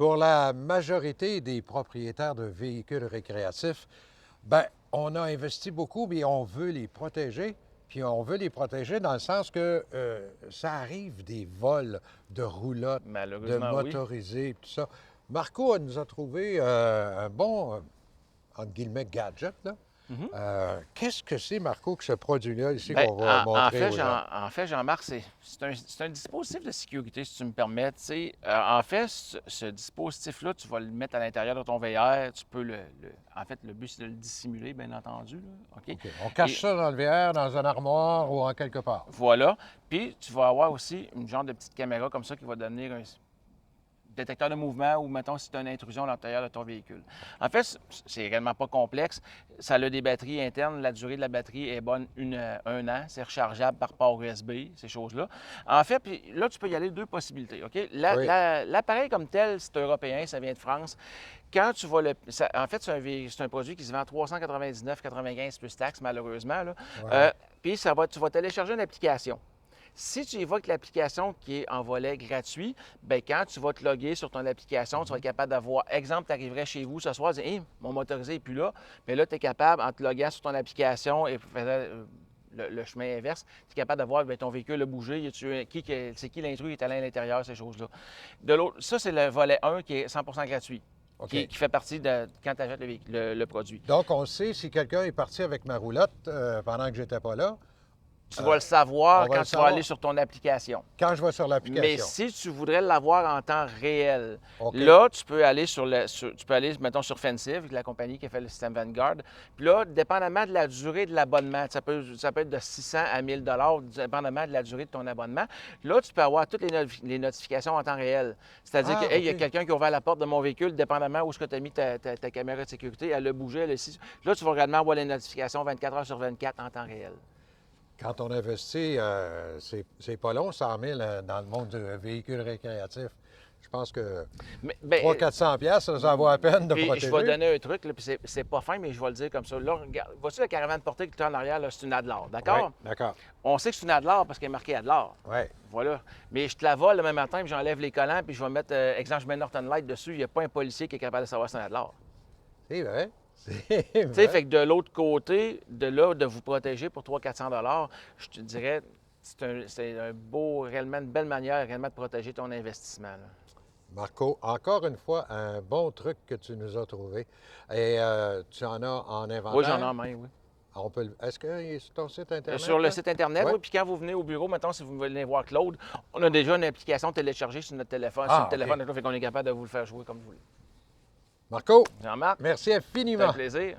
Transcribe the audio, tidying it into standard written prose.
Pour la majorité des propriétaires de véhicules récréatifs, ben, on a investi beaucoup, mais on veut les protéger. Puis on veut les protéger dans le sens que ça arrive des vols de roulottes, de Malheureusement, oui. motorisés, tout ça. Marco nous a trouvé un bon, entre guillemets, gadget, là. Mhm. Qu'est-ce que c'est, Marco, que ce produit-là ici Bien, qu'on va en montrer fait, aux gens? Jean-Marc, c'est un dispositif de sécurité, si tu me permets. Tu sais. En fait, ce dispositif-là, tu vas le mettre à l'intérieur de ton VR. Tu peux en fait, le but, c'est de le dissimuler, bien entendu. Là. OK? OK. On cache Et ça dans le VR, dans un armoire ou en quelque part. voilà. Puis, tu vas avoir aussi une genre de petite caméra comme ça qui va devenir un détecteur de mouvement ou, mettons, si tu as une intrusion à l'intérieur de ton véhicule. En fait, c'est réellement pas complexe. Ça a des batteries internes. La durée de la batterie est bonne un an. C'est rechargeable par port USB, ces choses-là. En fait, puis là, tu peux y aller deux possibilités. OK? Oui. L'appareil comme tel, c'est européen, ça vient de France. Quand tu vas en fait, c'est un produit qui se vend à 399,95 plus taxes, malheureusement. Là. Ouais. Puis, tu vas télécharger une application. Si tu évoques l'application qui est en volet gratuit, bien, quand tu vas te loguer sur ton application, tu vas être capable d'avoir, exemple, tu arriverais chez vous ce soir, tu dis, hey, mon motorisé n'est plus là. Mais là, tu es capable, en te loguant sur ton application et faisant le chemin inverse, tu es capable de voir, bien, ton véhicule a bougé, c'est qui l'intrus qui est allé à l'intérieur, ces choses-là. De l'autre, ça, c'est le volet 1 qui est 100 gratuit, OK. qui fait partie de quand tu achètes le produit. Donc, on sait si quelqu'un est parti avec ma roulotte pendant que j'étais pas là, Tu vas le on savoir va quand le tu vas savoir aller sur ton application. quand je vais sur Mais l'application. si tu voudrais l'avoir en temps réel, OK. là, tu peux aller tu peux aller, mettons, sur Fensive, la compagnie qui a fait le système Vanguard. Puis là, dépendamment de la durée de l'abonnement, ça peut être de 600 à 1000 dépendamment de la durée de ton abonnement. Là, tu peux avoir toutes les notifications en temps réel. C'est-à-dire que, Ah, hey, il y a OK. quelqu'un qui a ouvert la porte de mon véhicule, dépendamment où est-ce que tu as mis ta caméra de sécurité, elle a bougé, elle a... Là, tu vas réellement avoir les notifications 24 heures sur 24 en temps réel. Quand on investit, c'est pas long, 100 000 dans le monde du véhicule récréatif. Je pense que Ben, 300-400 piastres, ça vaut la peine de puis je vais protéger. donner un truc, là, puis c'est pas fin, mais je vais le dire comme ça. Là, regarde, vois-tu la caravane portée que tu as en arrière, là, c'est une Adlar, Oui, d'accord? d'accord. On sait que c'est une Adlar parce qu'elle est marquée Adlar. Oui, Voilà. Mais je te la vole le même matin, puis j'enlève les collants, puis je vais mettre, exemple, je mets Norton Light dessus. Il n'y a pas un policier qui est capable de savoir si c'est une Adlar. c'est vrai. C'est Tu sais, vrai. fait que de l'autre côté, de là, de vous protéger pour 300-400 je te dirais, c'est un beau, réellement, une belle manière réellement de protéger ton investissement. Là. Marco, encore une fois, un bon truc que tu nous as trouvé. Et tu en as en Oui, j'en ai inventaire? en main, oui. Est-ce qu'il est sur ton site Internet, Sur le là? site Internet, Oui? oui. Puis quand vous venez au bureau, maintenant, si vous voulez voir Claude, on a déjà une application téléchargée sur notre téléphone. Sur le Ah, OK. téléphone, fait qu'on est capable de vous le faire jouer comme vous voulez. Marco, Jean-Marc, merci c'est un infiniment. plaisir.